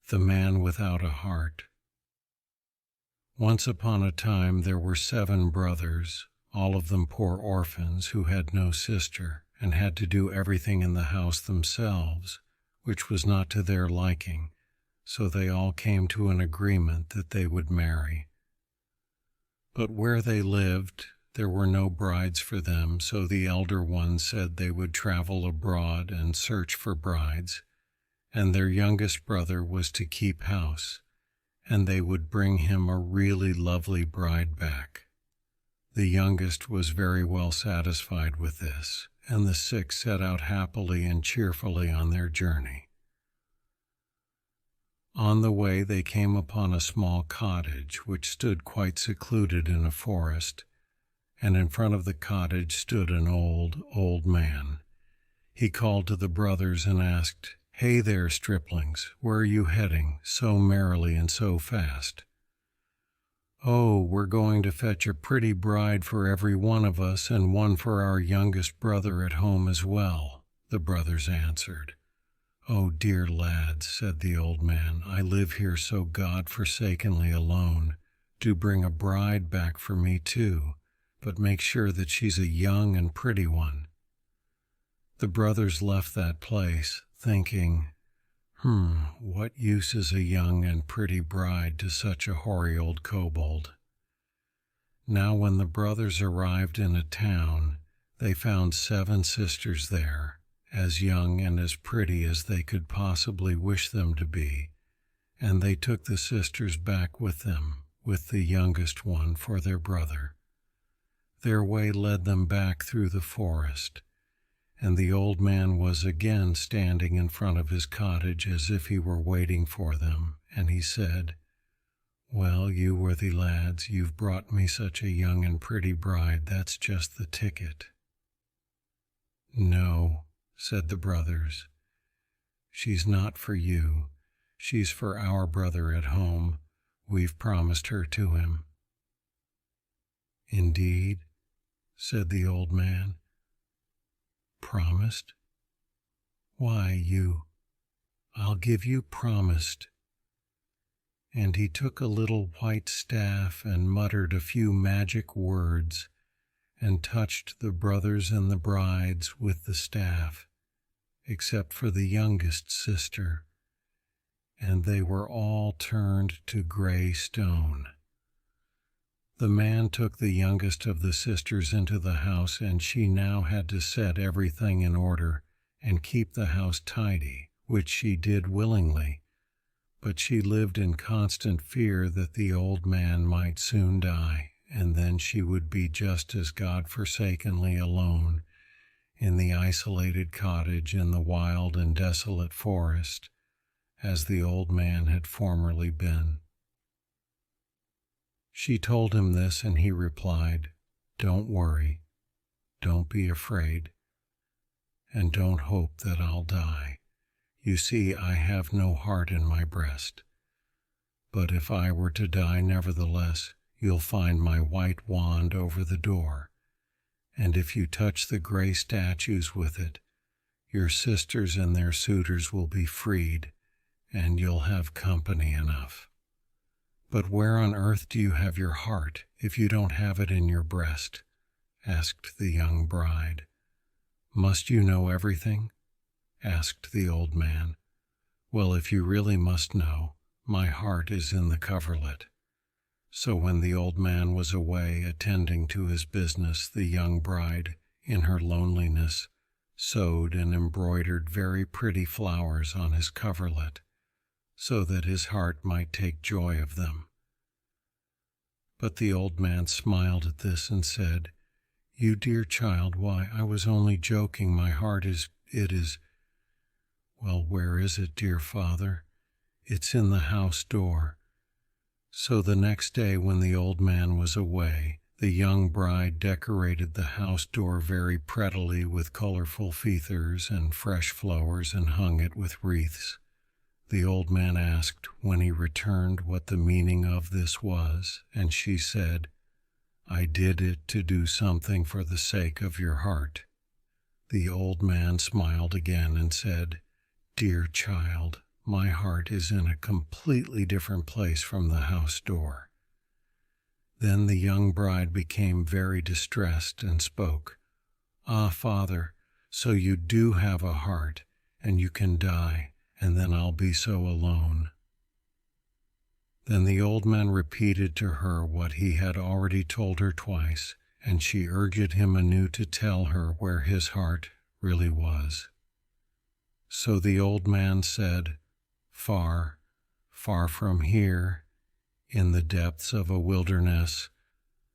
The Man Without a Heart. Once upon a time there were 7 brothers, all of them poor orphans who had no sister and had to do everything in the house themselves, which was not to their liking, so they all came to an agreement that they would marry. But where they lived, there were no brides for them, so the elder one said they would travel abroad and search for brides, and their youngest brother was to keep house, and they would bring him a really lovely bride back. The youngest was very well satisfied with this, and the 6 set out happily and cheerfully on their journey. On the way they came upon a small cottage which stood quite secluded in a forest, and in front of the cottage stood an old man. He called to the brothers and asked, "Hey there, striplings, where are you heading so merrily and so fast?" "Oh, we're going to fetch a pretty bride for every one of us and one for our youngest brother at home as well," the brothers answered. "Oh, dear lads," said the old man, "I live here so God-forsakenly alone. Do bring a bride back for me too, but make sure that she's a young and pretty one." The brothers left that place, thinking, what use is a young and pretty bride to such a hoary old kobold? Now when the brothers arrived in a town, they found 7 sisters there, as young and as pretty as they could possibly wish them to be, and they took the sisters back with them, with the youngest one for their brother. Their way led them back through the forest, and the old man was again standing in front of his cottage as if he were waiting for them, and he said, "Well, you worthy lads, you've brought me such a young and pretty bride, that's just the ticket." "No," said the brothers, "she's not for you. She's for our brother at home. We've promised her to him." "Indeed?" said the old man. "Promised? Why, I'll give you promised." And he took a little white staff and muttered a few magic words and touched the brothers and the brides with the staff, except for the youngest sister, and they were all turned to gray stone. The man took the youngest of the sisters into the house, and she now had to set everything in order and keep the house tidy, which she did willingly, but she lived in constant fear that the old man might soon die, and then she would be just as God-forsakenly alone in the isolated cottage in the wild and desolate forest as the old man had formerly been. She told him this, and he replied, "Don't worry, don't be afraid, and don't hope that I'll die. You see, I have no heart in my breast. But if I were to die nevertheless, you'll find my white wand over the door, and if you touch the gray statues with it, your sisters and their suitors will be freed, and you'll have company enough. But where on earth do you have your heart if you don't have it in your breast?" asked the young bride. "Must you know everything?" asked the old man. "Well, if you really must know, my heart is in the coverlet." So when the old man was away attending to his business, the young bride, in her loneliness, sewed and embroidered very pretty flowers on his coverlet, so that his heart might take joy of them. But the old man smiled at this and said, "You dear child, why, I was only joking. My heart is. Well, where is it, dear father? It's in the house door." So the next day when the old man was away, the young bride decorated the house door very prettily with colorful feathers and fresh flowers and hung it with wreaths. The old man asked when he returned what the meaning of this was, and she said, "I did it to do something for the sake of your heart." The old man smiled again and said, "Dear child, my heart is in a completely different place from the house door." Then the young bride became very distressed and spoke, "Ah, Father, so you do have a heart, and you can die, and then I'll be so alone." Then the old man repeated to her what he had already told her twice, and she urged him anew to tell her where his heart really was. So the old man said, "Far, far from here, in the depths of a wilderness,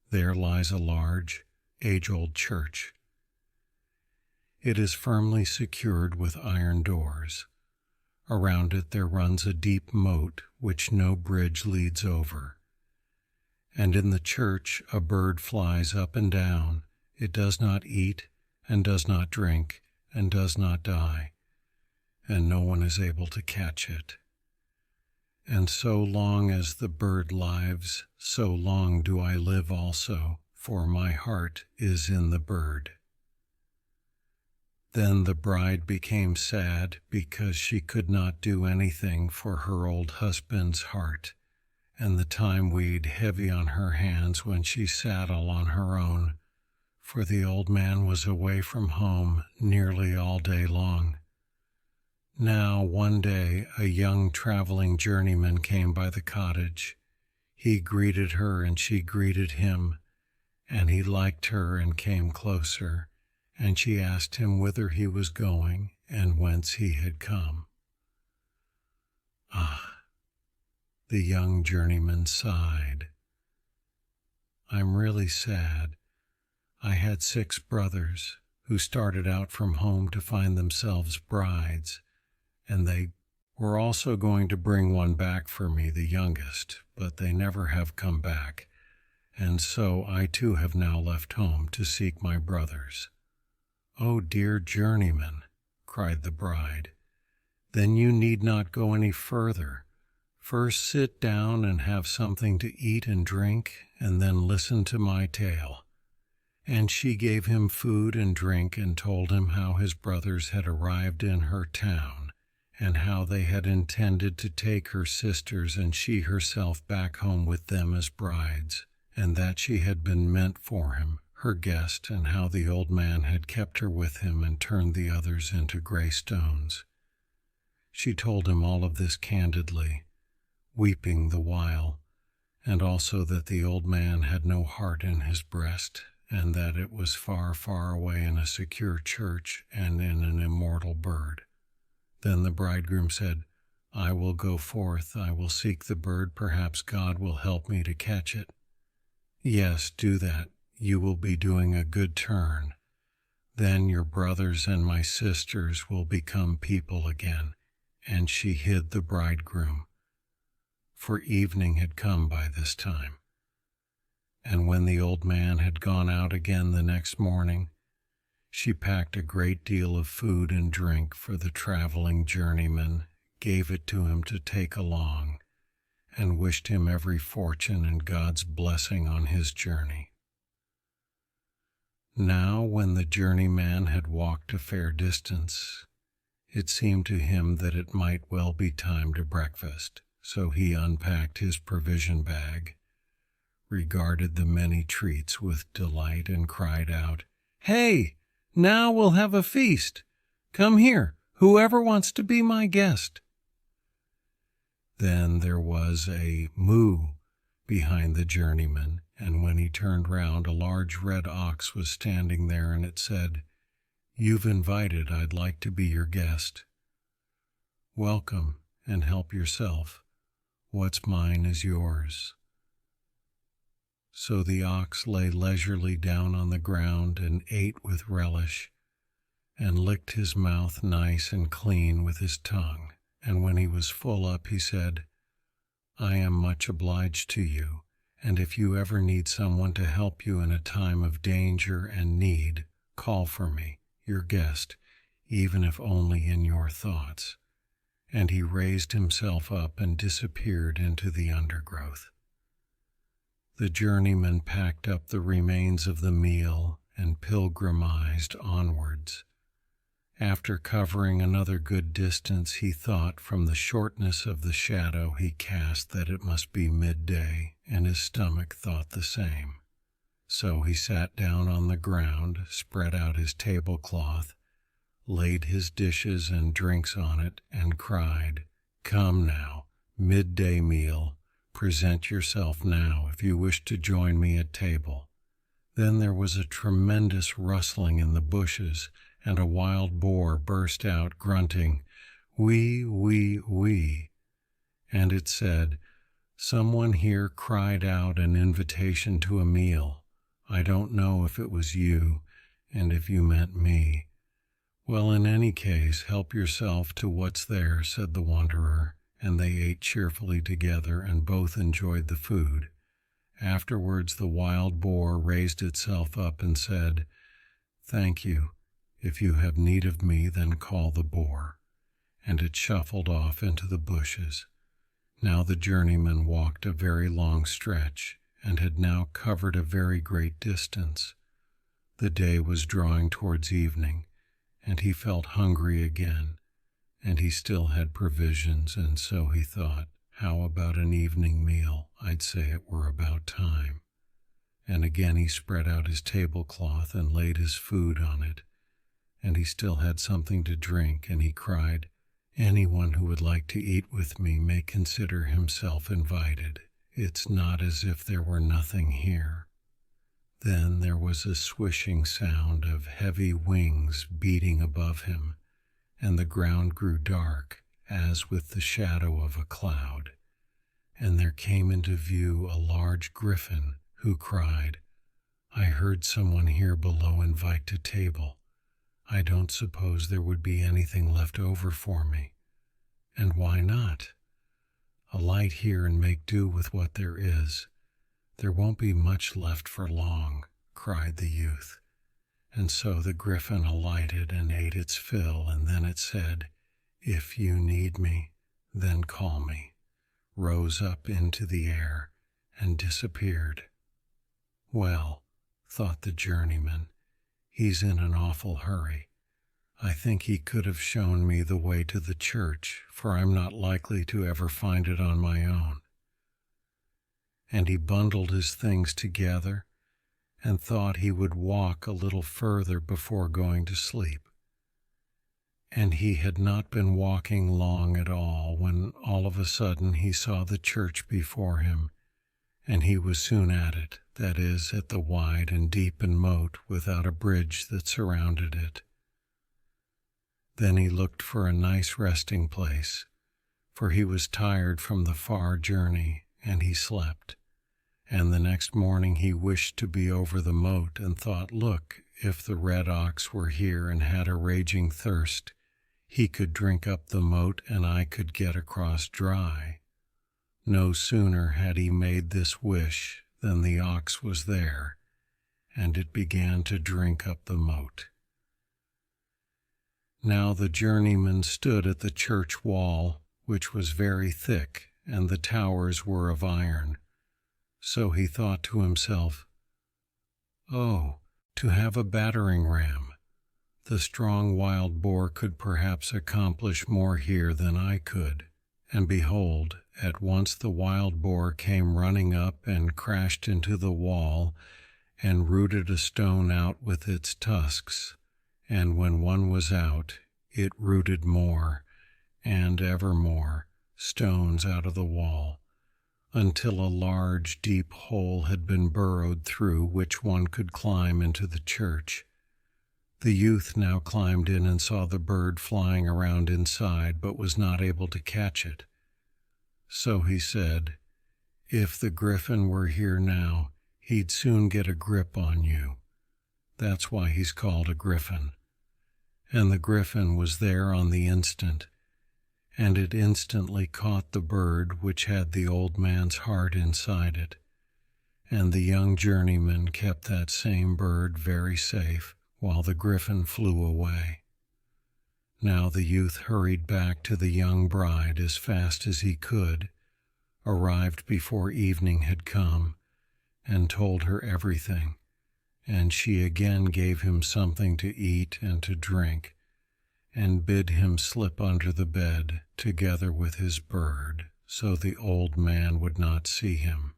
there lies a large, age-old church. It is firmly secured with iron doors. Around it there runs a deep moat which no bridge leads over. And in the church a bird flies up and down. It does not eat and does not drink and does not die, and no one is able to catch it. And so long as the bird lives, so long do I live also, for my heart is in the bird." Then the bride became sad because she could not do anything for her old husband's heart, and the time weighed heavy on her hands when she sat all on her own, for the old man was away from home nearly all day long. Now one day a young traveling journeyman came by the cottage. He greeted her and she greeted him, and he liked her and came closer, and she asked him whither he was going and whence he had come. "Ah," the young journeyman sighed, "I'm really sad. I had 6 brothers who started out from home to find themselves brides, and they were also going to bring one back for me, the youngest, but they never have come back, and so I too have now left home to seek my brothers." "Oh, dear journeyman," cried the bride, "then you need not go any further. First sit down and have something to eat and drink, and then listen to my tale." And she gave him food and drink and told him how his brothers had arrived in her town, and how they had intended to take her sisters and she herself back home with them as brides, and that she had been meant for him, her guest, and how the old man had kept her with him and turned the others into gray stones. She told him all of this candidly, weeping the while, and also that the old man had no heart in his breast, and that it was far, far away in a secure church and in an immortal bird. Then the bridegroom said, "I will go forth, I will seek the bird, perhaps God will help me to catch it." "Yes, do that. You will be doing a good turn. Then your brothers and my sisters will become people again." And she hid the bridegroom, for evening had come by this time. And when the old man had gone out again the next morning, she packed a great deal of food and drink for the traveling journeyman, gave it to him to take along, and wished him every fortune and God's blessing on his journey. Now when the journeyman had walked a fair distance, it seemed to him that it might well be time to breakfast, so he unpacked his provision bag, regarded the many treats with delight, and cried out, "Hey! Now we'll have a feast. Come here, whoever wants to be my guest." Then there was a moo behind the journeyman, and when he turned round, a large red ox was standing there, and it said, "You've invited, I'd like to be your guest. Welcome, and help yourself. What's mine is yours." So the ox lay leisurely down on the ground and ate with relish, and licked his mouth nice and clean with his tongue, and when he was full up he said, "I am much obliged to you, and if you ever need someone to help you in a time of danger and need, call for me, your guest, even if only in your thoughts." And he raised himself up and disappeared into the undergrowth. The journeyman packed up the remains of the meal and pilgrimized onwards, After covering another good distance, he thought from the shortness of the shadow he cast that it must be midday, and his stomach thought the same. So he sat down on the ground, spread out his tablecloth, laid his dishes and drinks on it, and cried, "Come now, midday meal, present yourself now if you wish to join me at table." Then there was a tremendous rustling in the bushes, and a wild boar burst out, grunting, "Wee, wee, wee." And it said, "Someone here cried out an invitation to a meal. I don't know if it was you, and if you meant me." "Well, in any case, help yourself to what's there," said the wanderer, and they ate cheerfully together, and both enjoyed the food. Afterwards the wild boar raised itself up and said, "Thank you. If you have need of me, then call the boar." And it shuffled off into the bushes. Now the journeyman walked a very long stretch, and had now covered a very great distance. The day was drawing towards evening, and he felt hungry again, and he still had provisions, and so he thought, "How about an evening meal? I'd say it were about time." And again he spread out his tablecloth and laid his food on it, and he still had something to drink, and he cried, "Anyone who would like to eat with me may consider himself invited. It's not as if there were nothing here." Then there was a swishing sound of heavy wings beating above him, and the ground grew dark as with the shadow of a cloud. And there came into view a large griffin, who cried, "I heard someone here below invite to table. I don't suppose there would be anything left over for me. And why not? Alight here and make do with what there is. There won't be much left for long," cried the youth. And so the griffin alighted and ate its fill, and then it said, "If you need me, then call me," rose up into the air, and disappeared. "Well," thought the journeyman, "he's in an awful hurry. I think he could have shown me the way to the church, for I'm not likely to ever find it on my own." And he bundled his things together and thought he would walk a little further before going to sleep. And he had not been walking long at all when all of a sudden he saw the church before him, and he was soon at it, that is, at the wide and deepened moat without a bridge that surrounded it. Then he looked for a nice resting place, for he was tired from the far journey, and he slept. And the next morning he wished to be over the moat, and thought, "Look, if the red ox were here and had a raging thirst, he could drink up the moat and I could get across dry." No sooner had he made this wish than the ox was there, and it began to drink up the moat. Now the journeyman stood at the church wall, which was very thick, and the towers were of iron. So he thought to himself, "Oh, to have a battering ram! The strong wild boar could perhaps accomplish more here than I could." And behold, at once the wild boar came running up and crashed into the wall and rooted a stone out with its tusks. And when one was out, it rooted more, and ever more, stones out of the wall, until a large, deep hole had been burrowed through which one could climb into the church. The youth now climbed in and saw the bird flying around inside, but was not able to catch it. So he said, "If the griffin were here now, he'd soon get a grip on you. That's why he's called a griffin." And the griffin was there on the instant, and it instantly caught the bird which had the old man's heart inside it. And the young journeyman kept that same bird very safe, while the griffin flew away. Now the youth hurried back to the young bride as fast as he could, arrived before evening had come, and told her everything, and she again gave him something to eat and to drink, and bid him slip under the bed together with his bird, so the old man would not see him.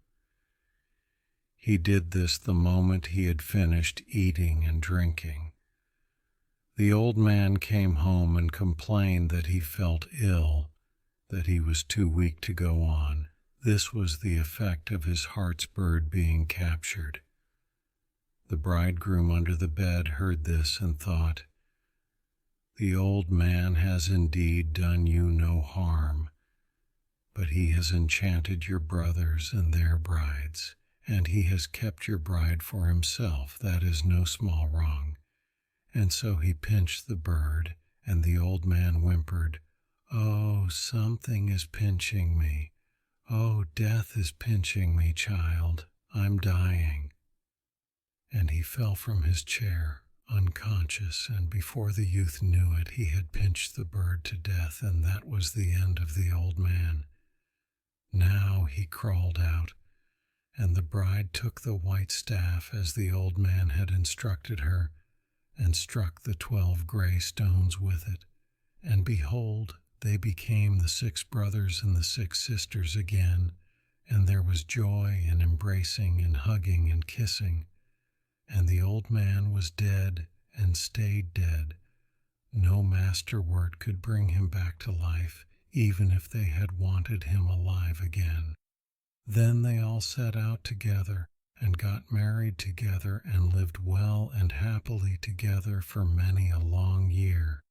He did this the moment he had finished eating and drinking. The old man came home and complained that he felt ill, that he was too weak to go on. This was the effect of his heart's bird being captured. The bridegroom under the bed heard this and thought, "The old man has indeed done you no harm, but he has enchanted your brothers and their brides, and he has kept your bride for himself. That is no small wrong." And so he pinched the bird, and the old man whimpered, "Oh, something is pinching me. Oh, death is pinching me, child. I'm dying." And he fell from his chair, unconscious, and before the youth knew it, he had pinched the bird to death, and that was the end of the old man. Now he crawled out, and the bride took the white staff as the old man had instructed her, and struck the 12 gray stones with it, and behold, they became the 6 brothers and the 6 sisters again, and there was joy and embracing and hugging and kissing, and the old man was dead and stayed dead. No master word could bring him back to life, even if they had wanted him alive again. Then they all set out together and got married together and lived well and happily together for many a long year.